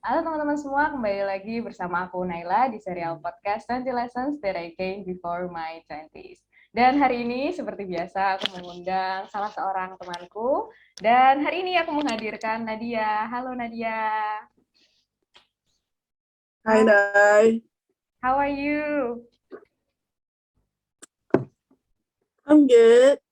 Halo teman-teman semua, kembali lagi bersama aku Naila di serial podcast 20 Lessons That I Gained Before My 20s. Dan hari ini seperti biasa aku mengundang salah seorang temanku dan hari ini aku menghadirkan Nadia. Halo Nadia. Hai Hai, Nay, how are you? I'm good.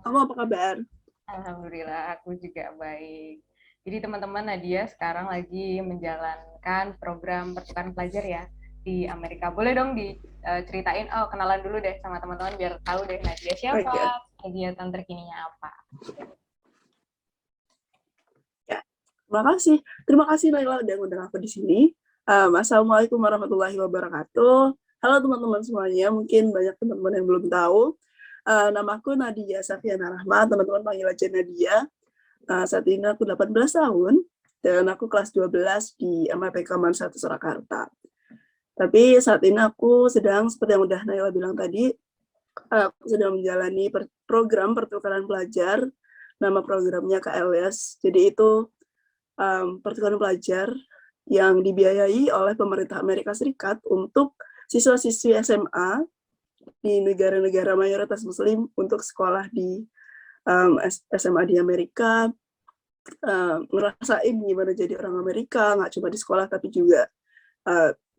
Kamu apa kabar? Alhamdulillah, aku juga baik. Jadi teman-teman, Nadia sekarang lagi menjalankan program pertukaran pelajar ya di Amerika. Boleh dong diceritain, kenalan dulu deh sama teman-teman biar tahu deh Nadia siapa, Oke, kegiatan terkininya apa. ya. Terima kasih Naila udah ngundang aku di sini. Assalamualaikum warahmatullahi wabarakatuh. Halo teman-teman semuanya, mungkin banyak teman-teman yang belum tahu. Namaku Nadia Safiana Rahma, teman-teman panggil aja Nadia. Saat ini aku 18 tahun, dan aku kelas 12 di MIPK Man 1 Surakarta. Tapi saat ini aku sedang, seperti yang udah Naila bilang tadi, aku sedang menjalani program pertukaran pelajar. Nama programnya KLS. Jadi itu pertukaran pelajar yang dibiayai oleh pemerintah Amerika Serikat untuk siswa-siswi SMA di negara-negara mayoritas Muslim untuk sekolah di SMA di Amerika, ngerasain gimana jadi orang Amerika, nggak cuma di sekolah tapi juga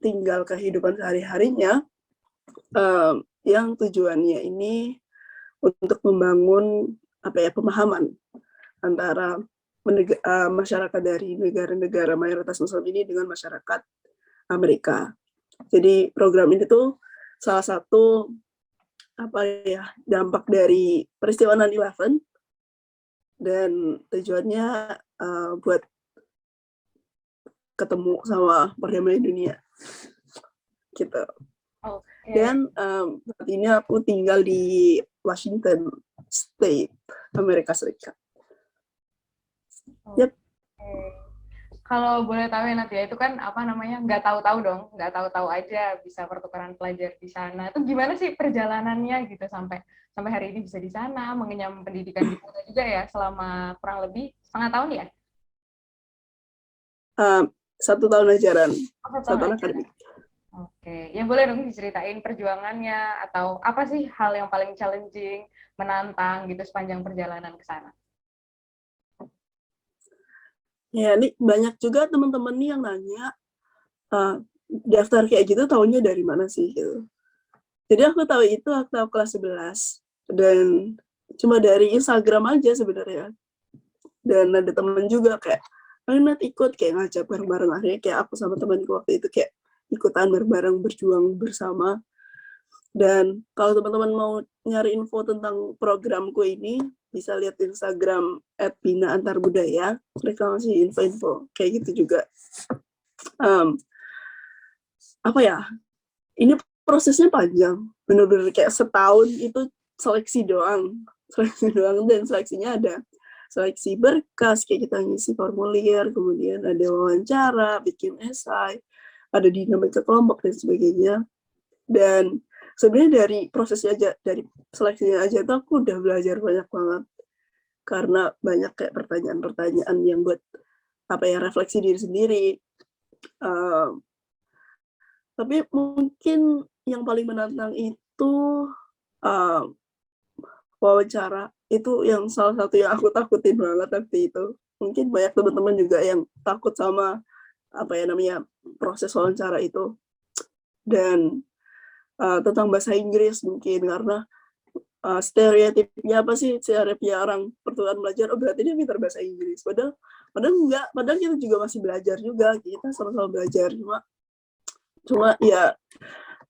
tinggal kehidupan sehari-harinya, yang tujuannya ini untuk membangun pemahaman antara masyarakat dari negara-negara mayoritas Muslim ini dengan masyarakat Amerika. Jadi program ini tuh salah satu dampak dari peristiwa 9/11 dan tujuannya buat ketemu sama perdamaian dunia gitu. Oke. Dan saat ini aku tinggal di Washington State, Amerika Serikat. Yep. Kalau boleh tahu ya Nadia, itu kan apa namanya, nggak tahu-tahu dong, nggak tahu-tahu aja bisa pertukaran pelajar di sana. Itu gimana sih perjalanannya gitu sampai sampai hari ini bisa di sana, mengenyam pendidikan di sana juga ya selama kurang lebih setengah tahun ya? 1 tahun ajaran, Oh, 1 tahun 1 tahun aja. akademik. Oke, ya boleh dong diceritain perjuangannya atau apa sih hal yang paling challenging, menantang gitu sepanjang perjalanan ke sana? Ya, ini banyak juga teman-teman nih yang nanya, daftar kayak gitu tahunya dari mana sih gitu. Jadi aku tahu itu waktu aku kelas 11 dan cuma dari Instagram aja sebenarnya. Dan ada temen juga kayak, Nat ikut, kayak ngajak bareng-bareng. Akhirnya kayak aku sama temanku waktu itu kayak ikutan bareng-bareng, berjuang bersama. Dan kalau teman-teman mau nyari info tentang programku ini, bisa lihat Instagram @bina_antar_budaya. Mereka ngasih info-info kayak gitu juga. Apa ya, ini prosesnya panjang. Bener-bener kayak setahun itu seleksi doang, dan seleksinya ada seleksi berkas, kayak kita ngisi formulir, kemudian ada wawancara, bikin esai, ada dinamika kelompok dan sebagainya. Dan sebenarnya dari prosesnya aja, dari seleksinya aja tuh aku udah belajar banyak banget, karena banyak kayak pertanyaan-pertanyaan yang buat refleksi diri sendiri. Tapi mungkin yang paling menantang itu wawancara. Itu yang salah satu yang aku takutin banget waktu itu. Mungkin banyak teman-teman juga yang takut sama proses wawancara itu. Dan tentang bahasa Inggris mungkin karena stereotipnya apa sih, stereotipnya orang pertukaran belajar, oh berarti dia pintar bahasa Inggris. Padahal enggak, padahal kita juga masih belajar juga, kita sama-sama belajar, cuma ya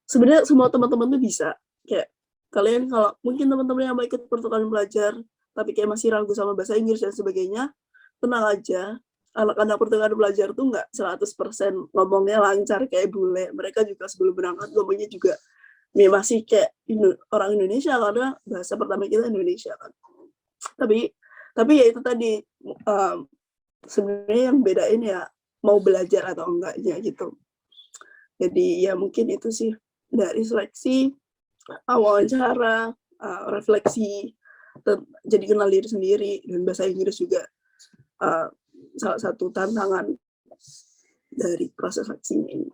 sebenarnya semua teman-teman tuh bisa. Kayak kalian, kalau mungkin teman-teman yang mau ikut pertukaran belajar tapi kayak masih ragu sama bahasa Inggris dan sebagainya, tenang aja. Anak-anak pertukaran belajar tuh nggak 100% ngomongnya lancar kayak bule. Mereka juga sebelum berangkat ngomongnya juga masih kayak orang Indonesia, karena bahasa pertama kita Indonesia kan. Tapi ya itu tadi, sebenarnya yang bedain ya mau belajar atau enggaknya gitu. Jadi ya mungkin itu sih, dari seleksi, wawancara, refleksi, jadi kenal diri sendiri, dan bahasa Inggris juga salah satu tantangan dari proses seleksinya ini.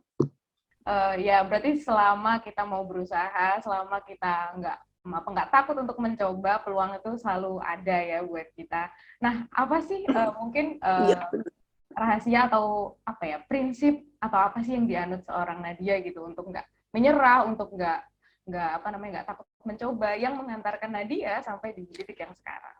Ya berarti selama kita mau berusaha, selama kita nggak takut untuk mencoba, peluang itu selalu ada ya buat kita. Nah, apa sih mungkin Iya, rahasia atau apa ya, prinsip atau apa sih yang dianut seorang Nadia gitu untuk nggak menyerah, untuk nggak takut mencoba, yang mengantarkan Nadia sampai di titik yang sekarang?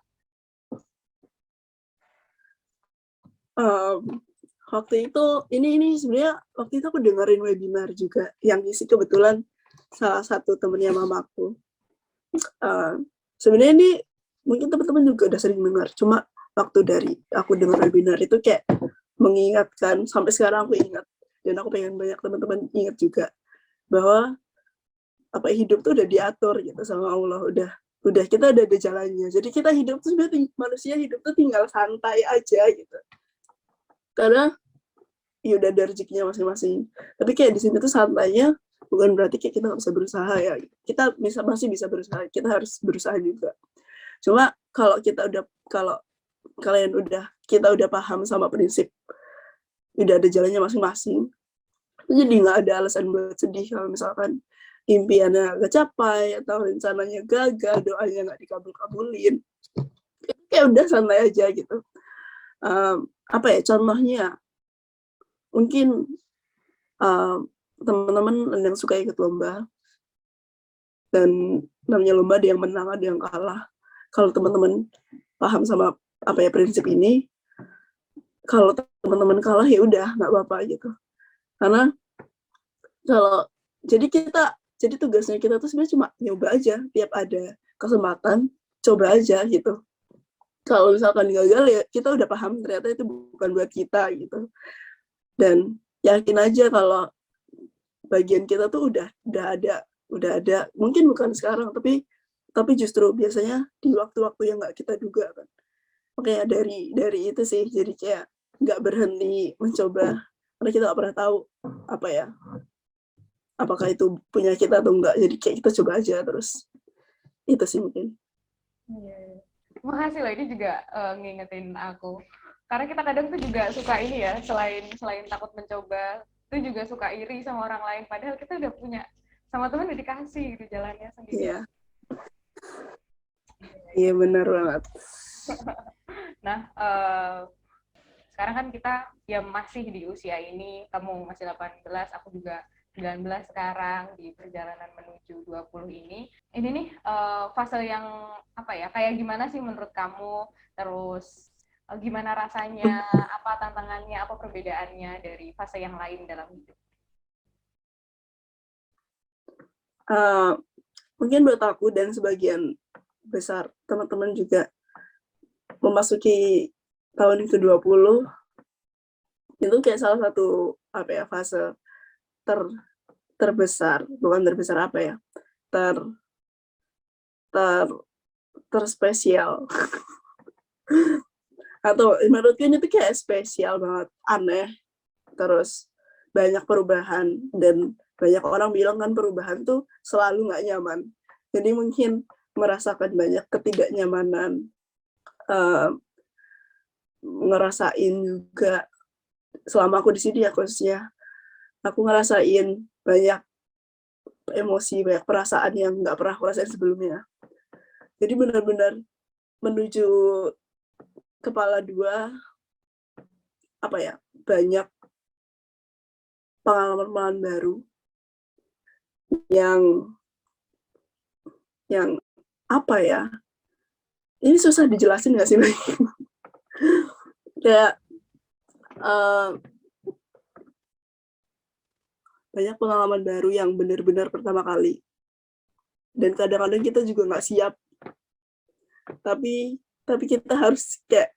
Waktu itu ini sebenarnya waktu itu aku dengerin webinar juga yang isi kebetulan salah satu temennya mamaku. Sebenarnya ini mungkin teman-teman juga udah sering dengar, cuma waktu dari aku dengar webinar itu kayak mengingatkan, sampai sekarang aku ingat, dan aku pengen banyak teman-teman ingat juga bahwa hidup tuh udah diatur gitu sama Allah, udah kita udah ada jalannya. Jadi kita hidup tuh sebenarnya manusia hidup tuh tinggal santai aja gitu. Karena ya udah ada rezekinya masing-masing. Tapi kayak di sini tuh santainya bukan berarti kayak kita nggak bisa berusaha ya. Kita masih bisa berusaha. Kita harus berusaha juga. Cuma kalau kita udah paham sama prinsip, udah ada jalannya masing-masing, jadi nggak ada alasan buat sedih kalau misalkan impiannya nggak capai atau rencananya gagal, doanya nggak dikabul-kabulin. Kayak udah santai aja gitu. Contohnya mungkin teman-teman yang suka ikut lomba, dan namanya lomba ada yang menang ada yang kalah. Kalau teman-teman paham sama prinsip ini, kalau teman-teman kalah ya udah nggak apa-apa gitu. Karena jadi tugasnya kita tuh sebenarnya cuma nyoba aja, tiap ada kesempatan coba aja gitu. Kalau misalkan gagal ya kita udah paham ternyata itu bukan buat kita gitu. Dan yakin aja kalau bagian kita tuh udah ada, mungkin bukan sekarang tapi justru biasanya di waktu-waktu yang nggak kita duga kan. Makanya dari itu sih, jadi kayak nggak berhenti mencoba, karena kita nggak pernah tahu apakah itu punya kita atau enggak. Jadi kayak kita coba aja terus. Itu sih mungkin. Makasih loh, ini juga ngingetin aku. Karena kita kadang tuh juga suka ini ya, selain takut mencoba, itu juga suka iri sama orang lain. Padahal kita udah punya, sama Tuhan udah dikasih gitu jalannya sendiri. Iya. Iya benar banget. Nah, sekarang kan kita ya masih di usia ini, kamu masih 18, aku juga 19 sekarang di perjalanan menuju 20 ini. Ini nih fase yang kayak gimana sih menurut kamu? Terus gimana rasanya, apa tantangannya, apa perbedaannya dari fase yang lain dalam hidup? Mungkin buat aku dan sebagian besar teman-teman juga memasuki tahun ke-20 itu kayak salah satu fase terbesar, bukan terbesar terspesial. Atau menurutku ini tuh kayak spesial banget, aneh, terus banyak perubahan, dan banyak orang bilang kan perubahan tuh selalu nggak nyaman. Jadi mungkin merasakan banyak ketidaknyamanan, ngerasain juga selama aku di sini ya khususnya, aku ngerasain banyak emosi, banyak perasaan yang nggak pernah aku rasain sebelumnya. Jadi benar-benar menuju kepala dua, banyak pengalaman baru yang ini susah dijelasin nggak sih? Kayak banyak pengalaman baru yang benar-benar pertama kali, dan kadang-kadang kita juga nggak siap, tapi kita harus kayak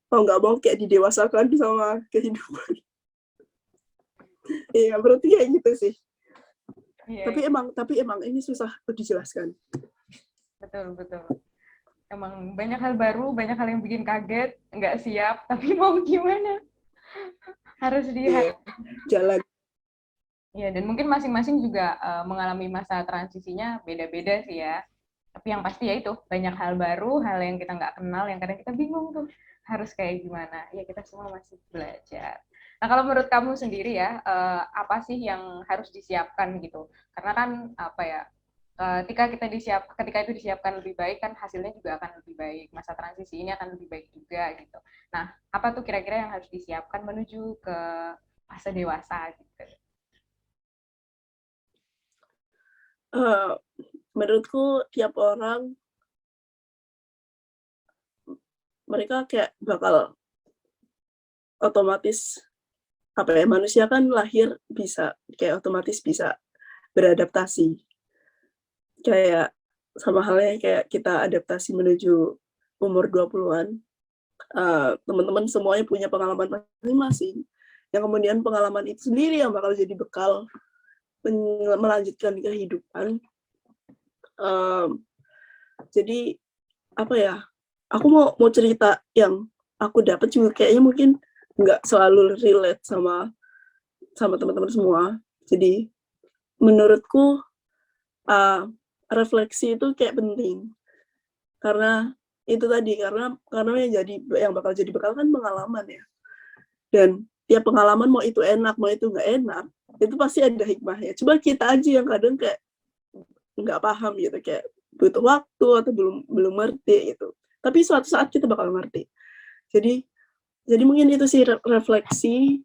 mau nggak mau kayak didewasakan sama kehidupan. Iya, berarti kayak gitu sih. Tapi emang ini susah dijelaskan. Betul. Emang banyak hal baru, banyak hal yang bikin kaget, nggak siap, tapi mau gimana? Harus jalan. Ya, dan mungkin masing-masing juga mengalami masa transisinya beda-beda sih ya. Tapi yang pasti ya itu, banyak hal baru, hal yang kita nggak kenal, yang kadang kita bingung tuh harus kayak gimana. Ya kita semua masih belajar. Nah, kalau menurut kamu sendiri ya, apa sih yang harus disiapkan gitu? Karena kan apa ya, ketika itu disiapkan lebih baik kan hasilnya juga akan lebih baik. Masa transisi ini akan lebih baik juga gitu. Nah, apa tuh kira-kira yang harus disiapkan menuju ke fase dewasa gitu? Eh, Menurutku tiap orang mereka kayak bakal otomatis apa ya, manusia kan lahir bisa kayak otomatis bisa beradaptasi, kayak sama halnya kayak kita adaptasi menuju umur 20-an. Teman-teman semuanya punya pengalaman masing-masing, yang kemudian pengalaman itu sendiri yang bakal jadi bekal melanjutkan kehidupan. Jadi apa ya, aku mau cerita yang aku dapat juga kayaknya mungkin nggak selalu relate sama teman-teman semua. Jadi menurutku refleksi itu kayak penting, karena itu tadi, karena yang bakal jadi bekal kan pengalaman ya. Dan tiap pengalaman, mau itu enak mau itu nggak enak, itu pasti ada hikmahnya. Coba kita aja yang kadang kayak nggak paham gitu, kayak butuh waktu atau belum belum ngerti gitu. Tapi suatu saat kita bakal ngerti. Jadi mungkin itu sih, refleksi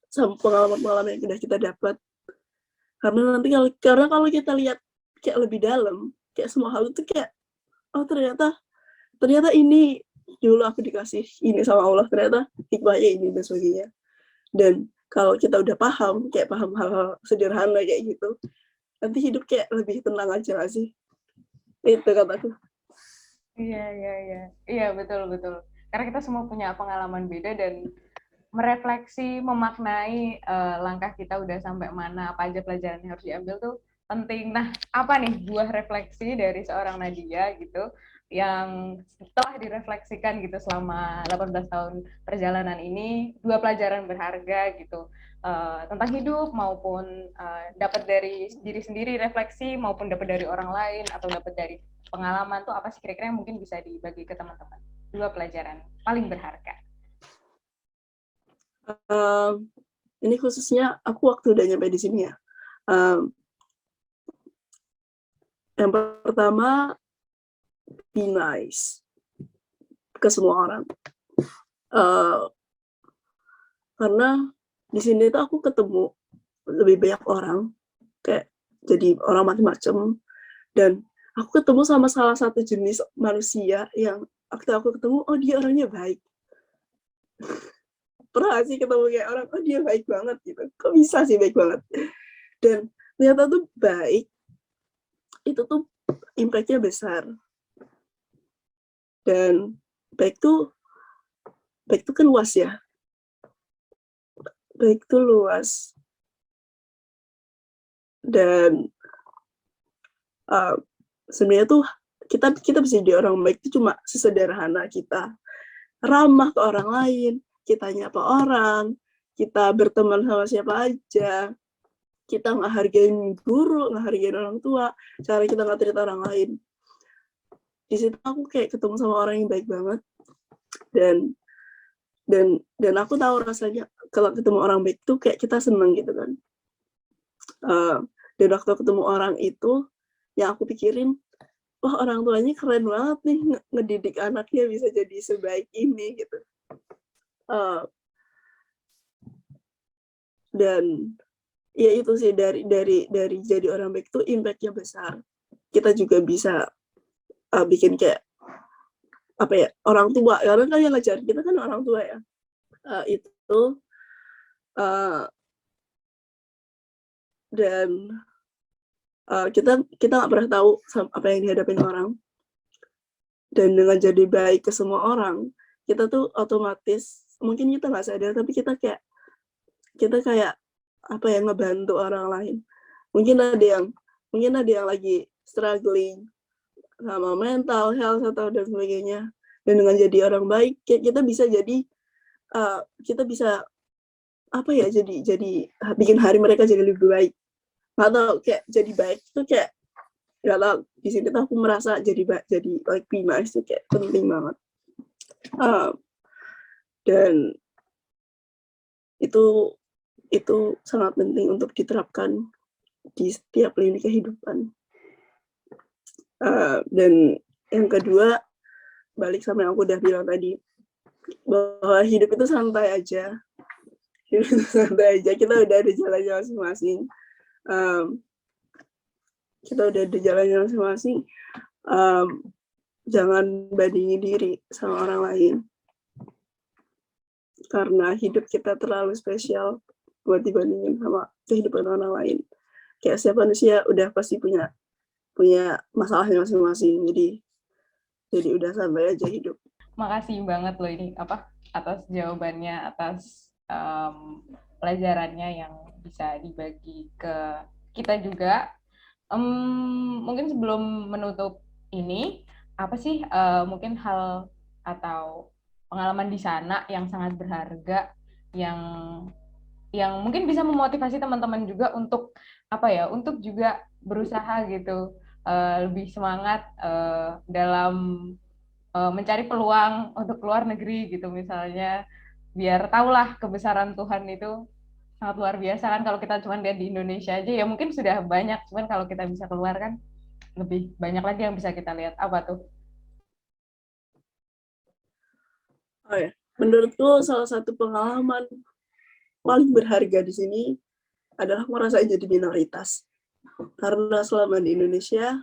sama pengalaman-pengalaman yang sudah kita dapat. Karena kalau kita lihat kayak lebih dalam, kayak semua hal itu kayak, oh ternyata ini dulu aku dikasih ini sama Allah, ternyata hikmahnya ini dan sebagainya. Dan kalau kita udah paham, kayak paham hal-hal sederhana kayak gitu, nanti hidup kayak lebih tenang aja gak sih? Itu kataku. Iya, iya, iya. Iya, betul, betul. Karena kita semua punya pengalaman beda dan merefleksi, memaknai langkah kita udah sampai mana, apa aja pelajaran yang harus diambil tuh penting. Nah, apa nih buah refleksi dari seorang Nadia gitu yang telah direfleksikan gitu selama 18 tahun perjalanan ini, dua pelajaran berharga gitu tentang hidup maupun dapat dari diri sendiri refleksi maupun dapat dari orang lain atau dapat dari pengalaman tuh apa sih kira-kira yang mungkin bisa dibagi ke teman-teman? Dua pelajaran paling berharga. Ini khususnya aku waktu udah nyampe di sini ya. Yang pertama, be nice ke semua orang. Karena di sini tuh aku ketemu lebih banyak orang, kayak jadi orang macam-macam, dan aku ketemu sama salah satu jenis manusia yang waktu aku ketemu, oh dia orangnya baik. Pernah sih ketemu kayak orang, oh dia baik banget gitu, kok bisa sih baik banget. Dan ternyata tuh baik itu tuh impact-nya besar. Dan baik tuh kan luas ya, baik tuh luas. Dan sebenarnya tuh kita bisa jadi orang baik itu cuma sesederhana kita ramah ke orang lain, kita nyapa orang, kita berteman sama siapa aja, kita ngehargain guru, ngehargain orang tua, cara kita nge-treat orang lain. Di situ aku kayak ketemu sama orang yang baik banget, dan aku tahu rasanya kalau ketemu orang baik tuh kayak kita seneng gitu kan. Dan waktu ketemu orang itu, yang aku pikirin, wah orang tuanya keren banget nih ngedidik anaknya bisa jadi sebaik ini gitu. Dan ya itu sih, dari jadi orang baik tuh impact-nya besar. Kita juga bisa bikin kayak apa ya, orang tua, karena kan yang ngajarin kita kan orang tua ya. Itu dan kita nggak pernah tahu apa yang dihadapin orang. Dan dengan jadi baik ke semua orang, kita tuh otomatis, mungkin kita nggak sadar, tapi kita kayak apa ya, ngebantu orang lain. Mungkin ada yang lagi struggling sama mental health atau dan sebagainya. Dan dengan jadi orang baik, kita bisa apa ya, jadi bikin hari mereka jadi lebih baik. Atau kayak jadi baik itu kayak, kalau di sini tuh aku merasa jadi like be nice itu kayak penting banget. Dan itu sangat penting untuk diterapkan di setiap lini kehidupan. Dan yang kedua, balik sama yang aku udah bilang tadi, bahwa hidup itu santai aja. Hidup itu santai aja. Kita udah ada jalannya masing-masing. Jangan bandingin diri sama orang lain. Karena hidup kita terlalu spesial buat dibandingin sama kehidupan orang lain. Kayak setiap manusia udah pasti punya masalahnya masing-masing. Jadi udah santai aja hidup. Makasih banget loh ini atas jawabannya, atas pelajarannya yang bisa dibagi ke kita juga. Mungkin sebelum menutup ini, apa sih mungkin hal atau pengalaman di sana yang sangat berharga, yang mungkin bisa memotivasi teman-teman juga untuk untuk juga berusaha gitu, lebih semangat dalam mencari peluang untuk keluar negeri gitu misalnya, biar tahulah kebesaran Tuhan itu sangat luar biasa kan. Kalau kita cuma lihat di Indonesia aja ya mungkin sudah banyak, cuman kalau kita bisa keluar kan lebih banyak lagi yang bisa kita lihat. Apa tuh? Oh ya, menurutku salah satu pengalaman paling berharga di sini adalah ngerasain jadi minoritas. Karena selama di Indonesia,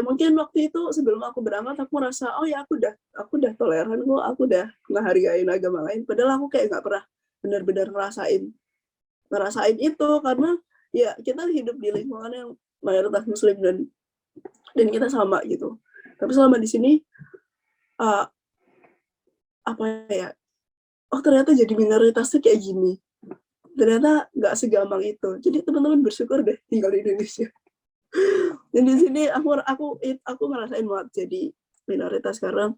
mungkin waktu itu sebelum aku berangkat aku merasa aku udah toleran kok, aku udah ngehargain agama lain. Padahal aku kayak nggak pernah benar-benar ngerasain itu, karena ya kita hidup di lingkungan yang mayoritas Muslim dan kita sama gitu. Tapi selama di sini ternyata jadi minoritas tuh kayak gini. Ternyata nggak segampang itu. Jadi teman-teman bersyukur deh tinggal di Indonesia. Dan di sini aku ngerasain banget jadi minoritas, karena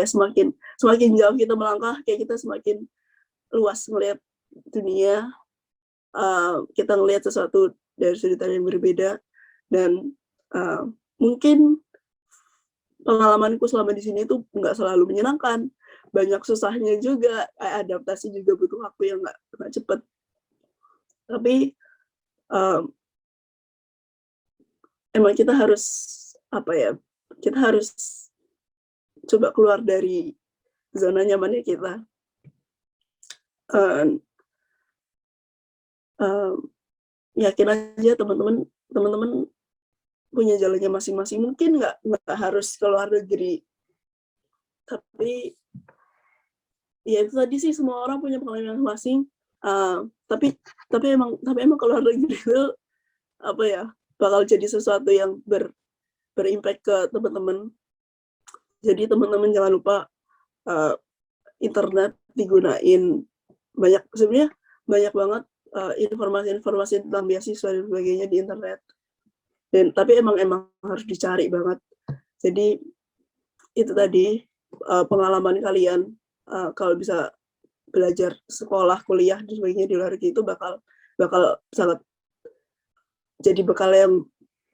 semakin jauh kita melangkah, kayak kita semakin luas ngelihat dunia, kita ngelihat sesuatu dari sudut pandang yang berbeda. Dan mungkin pengalamanku selama di sini itu nggak selalu menyenangkan, banyak susahnya juga, adaptasi juga butuh waktu yang nggak cepet. Tapi emang kita harus kita harus coba keluar dari zona nyamannya kita. Yakin aja teman-teman punya jalannya masing-masing. Mungkin nggak harus ke luar negeri, tapi ya itu tadi sih, semua orang punya pengalaman masing-masing. Tapi emang ke luar negeri itu bakal jadi sesuatu yang berimpact ke teman-teman. Jadi teman-teman jangan lupa internet digunain sebenarnya banyak banget informasi tentang beasiswa dan sebagainya di internet. Tapi emang harus dicari banget. Jadi itu tadi pengalaman kalian kalau bisa belajar sekolah, kuliah dan sebagainya di luar negeri itu bakal sangat jadi bekal yang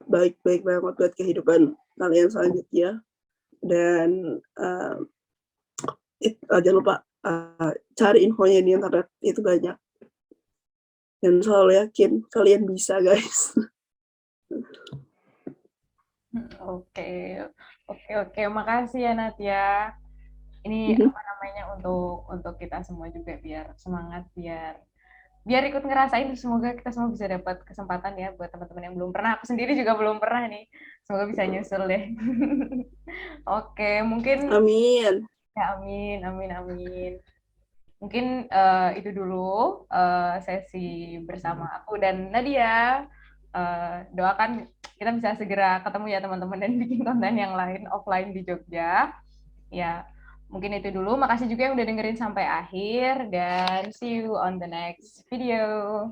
baik-baik banget buat kehidupan kalian selanjutnya. Dan jangan lupa cari infonya di internet, itu banyak. Dan selalu yakin kalian bisa, guys. Oke, makasih ya Natia. Ini untuk kita semua juga, biar semangat, biar ikut ngerasain. Semoga kita semua bisa dapat kesempatan ya, buat teman-teman yang belum pernah. Aku sendiri juga belum pernah nih. Semoga bisa nyusul deh. Oke, mungkin Amin. ya, amin. Mungkin itu dulu sesi bersama aku dan Nadia. Doakan kita bisa segera ketemu ya teman-teman, dan bikin konten yang lain offline di Jogja. Ya, mungkin itu dulu. Makasih juga yang udah dengerin sampai akhir, dan see you on the next video.